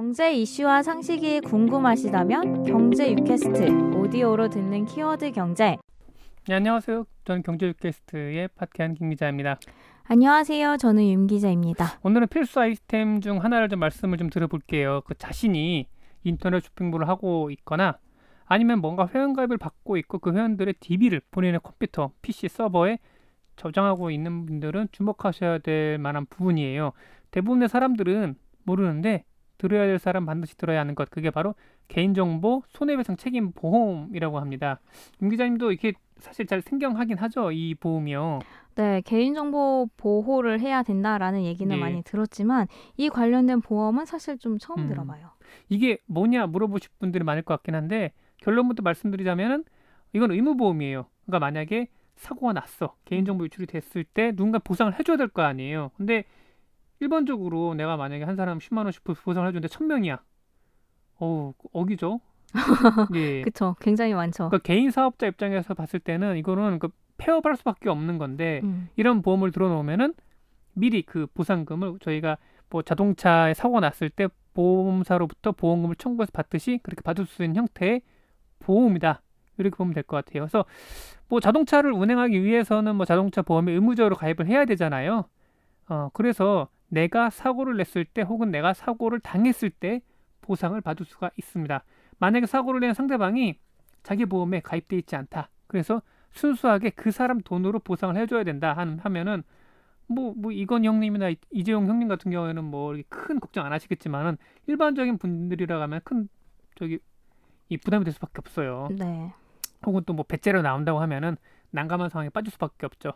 경제 이슈와 상식이 궁금하시다면 경제 유캐스트 오디오로 듣는 키워드 경제. 네, 안녕하세요. 저는 경제 유캐스트의 파티한 김 기자입니다. 안녕하세요. 저는 윤 기자입니다. 오늘은 필수 아이템 중 하나를 좀 말씀을 좀 드려볼게요. 그 자신이 인터넷 쇼핑몰을 하고 있거나 아니면 뭔가 회원가입을 받고 있고 그 회원들의 DB를 본인의 컴퓨터, PC 서버에 저장하고 있는 분들은 주목하셔야 될 만한 부분이에요. 대부분의 사람들은 모르는데 들어야 될 사람 반드시 들어야 하는 것, 그게 바로 개인정보 손해배상 책임 보험이라고 합니다. 윤 기자님도 이렇게 사실 잘 생경하긴 하죠, 이 보험이요. 네, 개인정보 보호를 해야 된다라는 얘기는 예. 많이 들었지만 이 관련된 보험은 사실 좀 처음 들어봐요. 이게 뭐냐 물어보실 분들이 많을 것 같긴 한데 결론부터 말씀드리자면은 이건 의무보험이에요. 그러니까 만약에 사고가 났어, 개인정보 유출이 됐을 때 누군가 보상을 해줘야 될 거 아니에요. 근데 일반적으로 내가 만약에 한 사람 10만 원씩 보상을 해주는데 1,000명이야. 어우, 어기죠. 예. 그쵸. 굉장히 많죠. 그러니까 개인 사업자 입장에서 봤을 때는 이거는 그 폐업할 수밖에 없는 건데 이런 보험을 들어놓으면은 미리 그 보상금을 저희가 뭐 자동차에 사고가 났을 때 보험사로부터 보험금을 청구해서 받듯이 그렇게 받을 수 있는 형태의 보험이다. 이렇게 보면 될 것 같아요. 그래서 뭐 자동차를 운행하기 위해서는 뭐 자동차 보험에 의무적으로 가입을 해야 되잖아요. 그래서 내가 사고를 냈을 때 혹은 내가 사고를 당했을 때 보상을 받을 수가 있습니다. 만약에 사고를 낸 상대방이 자기 보험에 가입돼 있지 않다. 그래서 순수하게 그 사람 돈으로 보상을 해줘야 된다 하면은 뭐 이건 형님이나 이재용 형님 같은 경우에는 뭐 이렇게 큰 걱정 안 하시겠지만은 일반적인 분들이라고 하면 큰 저기 이 부담이 될 수밖에 없어요. 네. 혹은 또 뭐 배째로 나온다고 하면은 난감한 상황에 빠질 수밖에 없죠.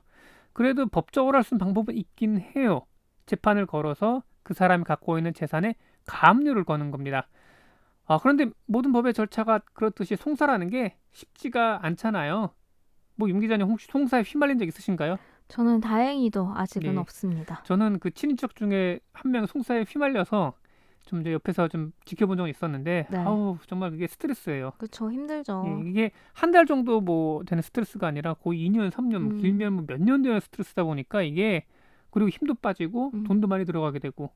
그래도 법적으로 할 수 있는 방법은 있긴 해요. 재판을 걸어서 그 사람이 갖고 있는 재산에 가압류를 거는 겁니다. 그런데 모든 법의 절차가 그렇듯이 송사라는 게 쉽지가 않잖아요. 뭐 윤 기자님 혹시 송사에 휘말린 적 있으신가요? 저는 다행히도 아직은 네. 없습니다. 저는 그 친인척 중에 한 명 송사에 휘말려서 좀 이제 옆에서 좀 지켜본 적이 있었는데 네. 아우 정말 그게 스트레스예요. 그쵸. 힘들죠. 예, 이게 한 달 정도 뭐 되는 스트레스가 아니라 거의 2년, 3년, 길면 뭐 몇 년 되는 스트레스다 보니까 이게 그리고 힘도 빠지고 돈도 많이 들어가게 되고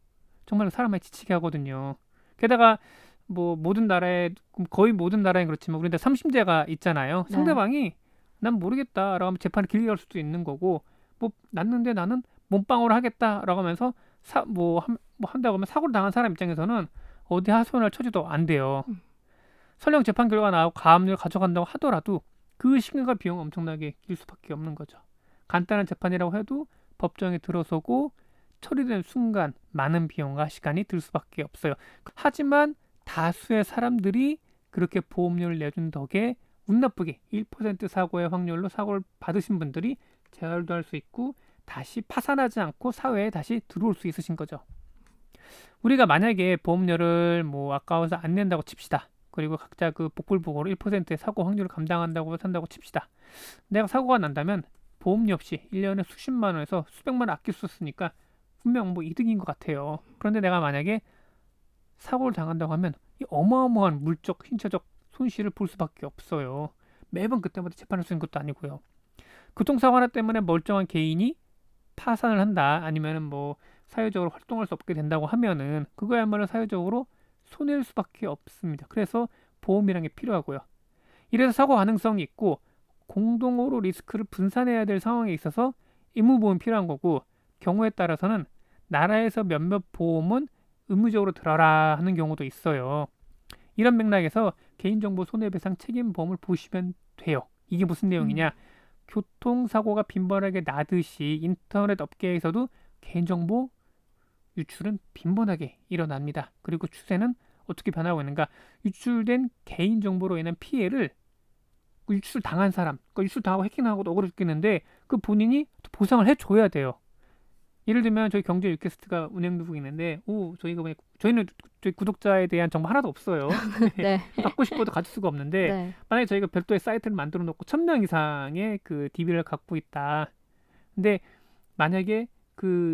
정말 사람 많이 지치게 하거든요. 게다가 뭐 모든 나라에 거의 모든 나라엔 그렇지만 우리나라 3심제가 있잖아요. 네. 상대방이 난 모르겠다라고 하면 재판이 길게 갈 수도 있는 거고 뭐 났는데 나는 몸빵으로 하겠다라고 하면서 뭐 한다고 하면 사고를 당한 사람 입장에서는 어디 하소연할 처지도 안 돼요. 설령 재판 결과가 나오고 가압류를 가져간다고 하더라도 그 시간과 비용은 엄청나게 길 수밖에 없는 거죠. 간단한 재판이라고 해도 법정에 들어서고 처리되는 순간 많은 비용과 시간이 들 수밖에 없어요. 하지만 다수의 사람들이 그렇게 보험료를 내준 덕에 운 나쁘게 1% 사고의 확률로 사고를 받으신 분들이 재활도 할 수 있고 다시 파산하지 않고 사회에 다시 들어올 수 있으신 거죠. 우리가 만약에 보험료를 뭐 아까워서 안 낸다고 칩시다. 그리고 각자 그 복불복으로 1%의 사고 확률을 감당한다고 산다고 칩시다. 내가 사고가 난다면 보험료 없이 1년에 수십만 원에서 수백만 원 아낄 수 있으니까 분명 뭐 이득인 것 같아요. 그런데 내가 만약에 사고를 당한다고 하면 이 어마어마한 물적, 신체적 손실을 볼 수밖에 없어요. 매번 그때마다 재판을 쓰는 것도 아니고요. 교통사고 하나 때문에 멀쩡한 개인이 파산을 한다, 아니면은 뭐 사회적으로 활동할 수 없게 된다고 하면은 그거야말로 사회적으로 손해일 수밖에 없습니다. 그래서 보험이라는 게 필요하고요. 이래서 사고 가능성이 있고 공동으로 리스크를 분산해야 될 상황에 있어서 의무보험이 필요한 거고, 경우에 따라서는 나라에서 몇몇 보험은 의무적으로 들어라 하는 경우도 있어요. 이런 맥락에서 개인정보 손해배상 책임보험을 보시면 돼요. 이게 무슨 내용이냐? 교통사고가 빈번하게 나듯이 인터넷 업계에서도 개인정보 유출은 빈번하게 일어납니다. 그리고 추세는 어떻게 변하고 있는가? 유출된 개인정보로 인한 피해를 유출 당한 사람, 그러니까 유출 당하고 해킹당하고도 억울해 죽겠는데 그 본인이 보상을 해줘야 돼요. 예를 들면 저희 경제 유캐스트가 운영되고 있는데, 저희는 저희 구독자에 대한 정보 하나도 없어요. 네. 받고 싶어도 가질 수가 없는데 네. 만약에 저희가 별도의 사이트를 만들어 놓고 1,000명 이상의 그 DB를 갖고 있다. 근데 만약에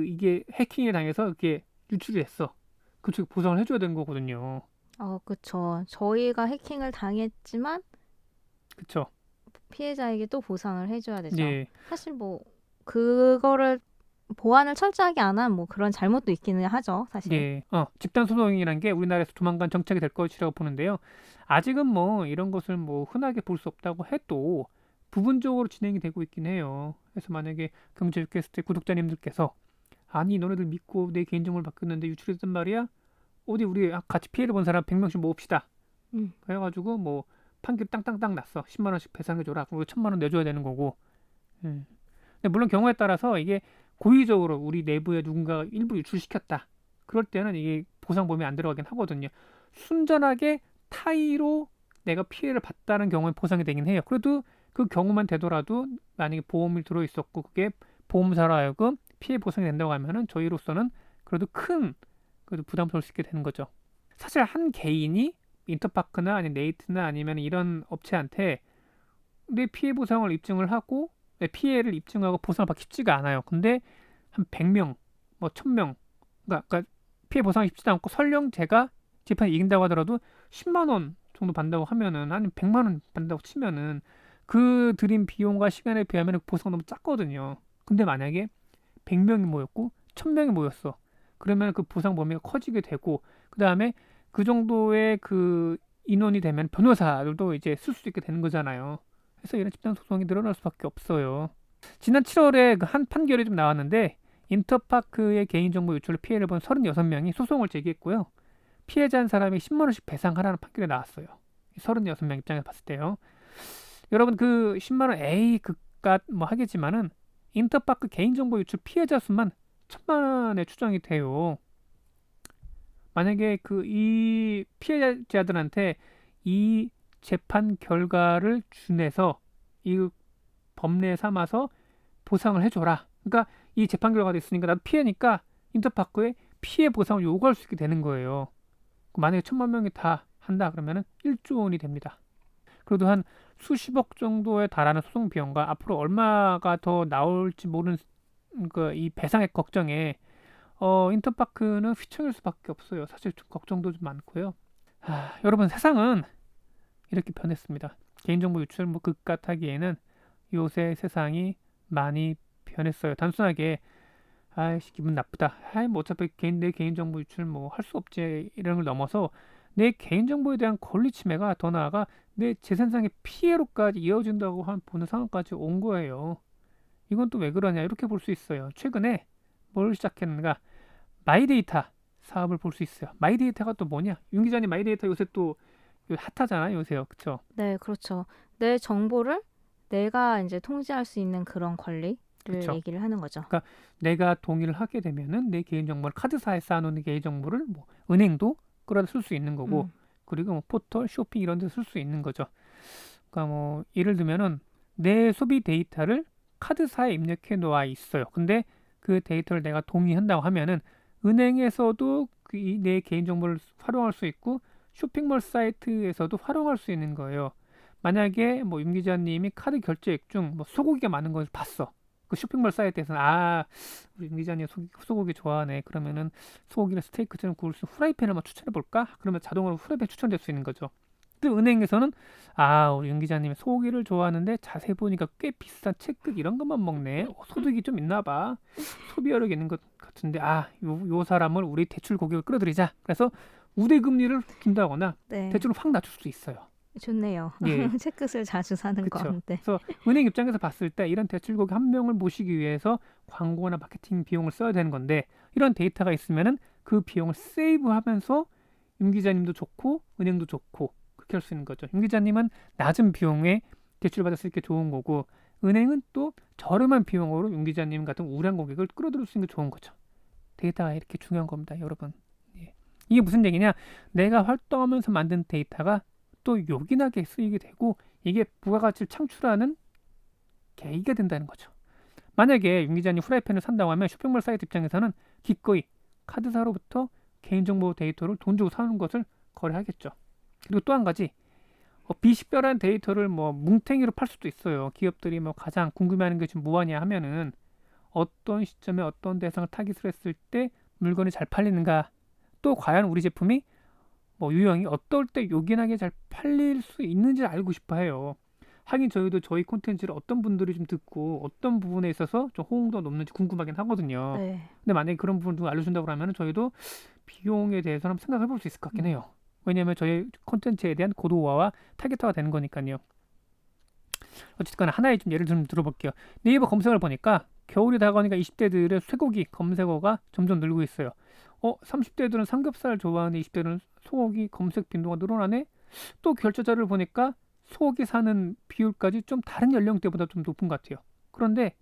이게 해킹에 당해서 이게 유출이 됐어. 그럼 저희 보상을 해줘야 되는 거거든요. 그쵸. 저희가 해킹을 당했지만 그쵸? 피해자에게 또 보상을 해줘야 되죠. 예. 사실 뭐 그거를 보안을 철저하게 안 한 뭐 그런 잘못도 있기는 하죠, 사실. 예, 집단 소송이라는 게 우리나라에서 조만간 정착이 될 것이라고 보는데요. 아직은 뭐 이런 것을 뭐 흔하게 볼 수 없다고 해도 부분적으로 진행이 되고 있긴 해요. 그래서 만약에 경제 유캐스트 구독자님들께서 아니 너네들 믿고 내 개인정보를 바꿨는데 유출했단 말이야? 어디 우리 같이 피해를 본 사람 100명씩 모읍시다. 음. 그래가지고 뭐 판결 땅땅땅 났어. 10만 원씩 배상해줘라. 우리 1,000만 원 내줘야 되는 거고. 예. 근데 물론 경우에 따라서 이게 고의적으로 우리 내부에 누군가 일부 유출시켰다. 그럴 때는 이게 보상범위 안 들어가긴 하거든요. 순전하게 타의로 내가 피해를 봤다는 경우에 보상이 되긴 해요. 그래도 그 경우만 되더라도 만약에 보험이 들어 있었고 그게 보험사로 하여금 피해 보상이 된다고 하면은 저희로서는 그래도 큰 그래도 부담스러울 수 있게 되는 거죠. 사실 한 개인이 인터파크나 아니면 네이트나 아니면 이런 업체한테 내 피해 보상을 입증을 하고 내 피해를 입증하고 보상을 받기 쉽지가 않아요. 근데 한 100명, 뭐 1000명, 그러니까 피해 보상이 쉽지도 않고 설령 제가 재판에 이긴다고 하더라도 10만 원 정도 받는다고 하면은 아니 100만 원 받는다고 치면은 그 들인 비용과 시간에 비하면 보상이 너무 작거든요. 근데 만약에 100명이 모였고 1000명이 모였어. 그러면 그 보상 범위가 커지게 되고 그다음에 그 정도의 그 인원이 되면 변호사들도 이제 쓸 수 있게 되는 거잖아요. 그래서 이런 집단 소송이 늘어날 수밖에 없어요. 지난 7월에 그 한 판결이 좀 나왔는데 인터파크의 개인정보 유출로 피해를 본 36명이 소송을 제기했고요. 피해자 한 사람이 10만 원씩 배상하라는 판결이 나왔어요. 36명 입장에서 봤을 때요. 여러분 그 10만 원 에이 그깟 뭐 하겠지만은 인터파크 개인정보 유출 피해자 수만 1,000만에 추정이 돼요. 만약에 그 이 피해자들한테 이 재판 결과를 준해서 이 법례 삼아서 보상을 해줘라. 그러니까 이 재판 결과가 있으니까 나도 피해니까 인터파크에 피해 보상을 요구할 수 있게 되는 거예요. 만약에 1,000만 명이 다 한다 그러면은 1조 원이 됩니다. 그래도 한 수십억 정도에 달하는 소송 비용과 앞으로 얼마가 더 나올지 모르는 그 이 배상액 걱정에 인터파크는 휘청일 수밖에 없어요. 사실 좀 걱정도 좀 많고요. 여러분 세상은 이렇게 변했습니다. 개인정보 유출 뭐 그깟 하기에는 요새 세상이 많이 변했어요. 단순하게 아이씨 기분 나쁘다. 아이 뭐 어차피 내 개인정보 유출 뭐 할 수 없지 이런 걸 넘어서 내 개인정보에 대한 권리 침해가 더 나아가 내 재산상의 피해로까지 이어진다고 보는 상황까지 온 거예요. 이건 또 왜 그러냐 이렇게 볼 수 있어요. 최근에 뭘 시작했는가 마이데이터 사업을 볼 수 있어요. 마이데이터가 또 뭐냐? 윤 기자님 마이데이터 요새 또 핫하잖아요, 요새요. 그쵸? 네, 그렇죠. 내 정보를 내가 이제 통제할 수 있는 그런 권리를 그쵸? 얘기를 하는 거죠. 그러니까 내가 동의를 하게 되면은 내 개인정보를 카드사에 쌓아놓는 개인정보를 뭐 은행도 끌어다 쓸 수 있는 거고 그리고 뭐 포털, 쇼핑 이런 데 쓸 수 있는 거죠. 그러니까 뭐 예를 들면은 내 소비 데이터를 카드사에 입력해 놓아 있어요. 근데 그 데이터를 내가 동의한다고 하면은 은행에서도 내 개인정보를 활용할 수 있고 쇼핑몰 사이트에서도 활용할 수 있는 거예요. 만약에 뭐 윤 기자님이 카드 결제액 중 뭐 소고기가 많은 걸 봤어. 그 쇼핑몰 사이트에서는 우리 윤 기자님 소고기 좋아하네. 그러면은 소고기를 스테이크처럼 구울 수 있는 후라이팬을 한번 추천해 볼까? 그러면 자동으로 후라이팬 추천될 수 있는 거죠. 또 은행에서는 우리 윤 기자님이 소고기를 좋아하는데 자세히 보니까 꽤 비싼 채끝 이런 것만 먹네. 소득이 좀 있나 봐. 소비 여력이 있는 것 같은데 요 사람을 우리 대출 고객을 끌어들이자. 그래서 우대 금리를 준다거나 네, 대출을 확 낮출 수 있어요. 좋네요. 예. 채끝을 자주 사는 그쵸. 건. 네. 그래서 은행 입장에서 봤을 때 이런 대출 고객 한 명을 모시기 위해서 광고나 마케팅 비용을 써야 되는 건데 이런 데이터가 있으면은 그 비용을 세이브하면서 윤 기자님도 좋고 은행도 좋고 그렇게 할 수 있는 거죠. 윤 기자님은 낮은 비용에 대출 받을 수 있게 좋은 거고 은행은 또 저렴한 비용으로 윤 기자님 같은 우량 고객을 끌어들일 수 있는 게 좋은 거죠. 데이터가 이렇게 중요한 겁니다, 여러분. 예. 이게 무슨 얘기냐? 내가 활동하면서 만든 데이터가 또 요긴하게 쓰이게 되고 이게 부가가치를 창출하는 계기가 된다는 거죠. 만약에 윤 기자님 후라이팬을 산다고 하면 쇼핑몰 사이트 입장에서는 기꺼이 카드사로부터 개인정보 데이터를 돈 주고 사는 것을 거래하겠죠. 그리고 또 한 가지 비식별한 데이터를 뭐 뭉탱이로 팔 수도 있어요. 기업들이 뭐 가장 궁금해하는 게 지금 뭐하냐 하면은 어떤 시점에 어떤 대상을 타깃으로 했을 때 물건이 잘 팔리는가 또 과연 우리 제품이 뭐 유형이 어떨 때 요긴하게 잘 팔릴 수 있는지 알고 싶어 해요. 하긴 저희도 저희 콘텐츠를 어떤 분들이 좀 듣고 어떤 부분에 있어서 좀 호응도가 높는지 궁금하긴 하거든요. 네. 근데 만약에 그런 부분을 알려준다고 하면 저희도 비용에 대해서 한번 생각해 볼 수 있을 것 같긴 해요. 왜냐하면 저희 콘텐츠에 대한 고도화와 타겟화가 되는 거니까요. 어쨌든 하나의 좀 예를 좀 들어볼게요. 네이버 검색을 보니까 겨울이 다가오니까 20대들의 쇠고기 검색어가 점점 늘고 있어요. 30대들은 삼겹살 좋아하는 20대들은 소고기 검색 빈도가 늘어나네? 또 결제자를 보니까 소고기 사는 비율까지 좀 다른 연령대보다 좀 높은 것 같아요. 그런데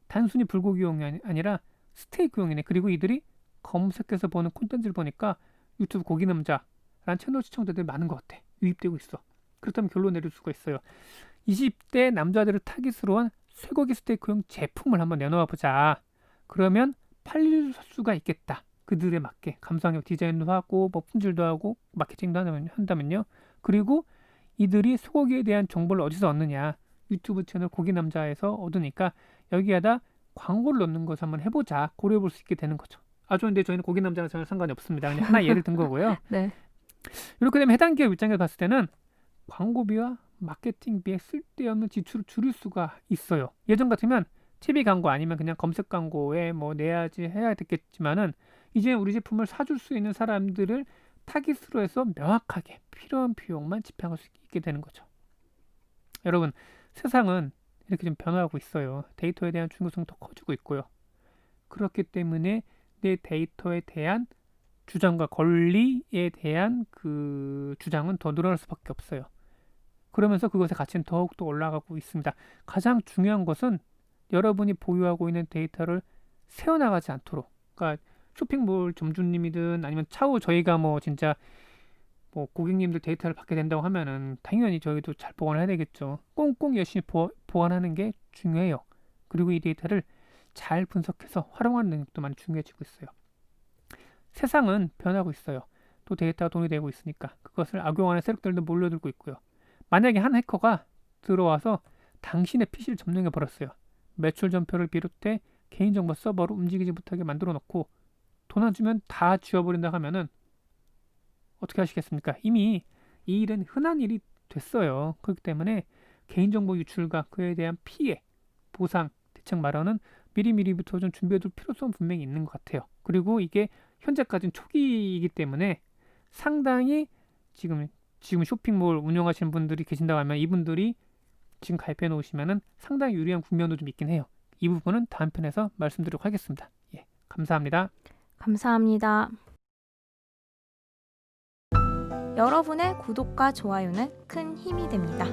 단순히 불고기용이 아니라 스테이크용이네. 그리고 이들이 검색해서 보는 콘텐츠를 보니까 유튜브 고기남자라는 채널 시청자들이 많은 것 같아. 유입되고 있어. 그렇다면 결론 내릴 수가 있어요. 20대 남자들을 타깃으로 한 쇠고기 스테이크용 제품을 한번 내놓아 보자. 그러면 팔릴 수가 있겠다. 그들에 맞게 감성형 디자인도 하고 뭐 품질도 하고 마케팅도 한다면요. 그리고 이들이 소고기에 대한 정보를 어디서 얻느냐? 유튜브 채널 고기남자에서 얻으니까 여기에다 광고를 넣는 것을 한번 해보자. 고려해 볼 수 있게 되는 거죠. 근데 저희는 고기남자랑 전혀 상관이 없습니다. 그냥 하나 예를 든 거고요. 네. 이렇게 되면 해당 기업 입장에서 봤을 때는 광고비와 마케팅비에 쓸데없는 지출을 줄일 수가 있어요. 예전 같으면 TV 광고 아니면 그냥 검색 광고에 뭐 내야지 해야 됐겠지만은 이제 우리 제품을 사줄 수 있는 사람들을 타깃으로 해서 명확하게 필요한 비용만 집행할 수 있게 되는 거죠. 여러분, 세상은 이렇게 좀 변화하고 있어요. 데이터에 대한 중요성이 더 커지고 있고요. 그렇기 때문에 내 데이터에 대한 주장과 권리에 대한 그 주장은 더 늘어날 수밖에 없어요. 그러면서 그것의 가치는 더욱더 올라가고 있습니다. 가장 중요한 것은 여러분이 보유하고 있는 데이터를 새어나가지 않도록, 그러니까 쇼핑몰 점주님이든 아니면 차후 저희가 뭐 진짜 뭐 고객님들 데이터를 받게 된다고 하면은 당연히 저희도 잘 보관을 해야 되겠죠. 꽁꽁 열심히 보관하는 게 중요해요. 그리고 이 데이터를 잘 분석해서 활용하는 능력도 많이 중요해지고 있어요. 세상은 변하고 있어요. 또 데이터가 돈이 되고 있으니까 그것을 악용하는 세력들도 몰려들고 있고요. 만약에 한 해커가 들어와서 당신의 PC를 점령해 버렸어요. 매출 전표를 비롯해 개인정보 서버로 움직이지 못하게 만들어 놓고 돈 안 주면 다 지워버린다 하면은 어떻게 하시겠습니까? 이미 이 일은 흔한 일이 됐어요. 그렇기 때문에 개인정보 유출과 그에 대한 피해, 보상, 대책 마련은 미리미리부터 좀 준비해둘 필요성은 분명히 있는 것 같아요. 그리고 이게 현재까지는 초기이기 때문에 상당히 지금 쇼핑몰 운영하시는 분들이 계신다고 하면 이분들이 지금 가입해 놓으시면은 상당히 유리한 국면도 좀 있긴 해요. 이 부분은 다음 편에서 말씀드리도록 하겠습니다. 예, 감사합니다. 감사합니다. 여러분의 구독과 좋아요는 큰 힘이 됩니다.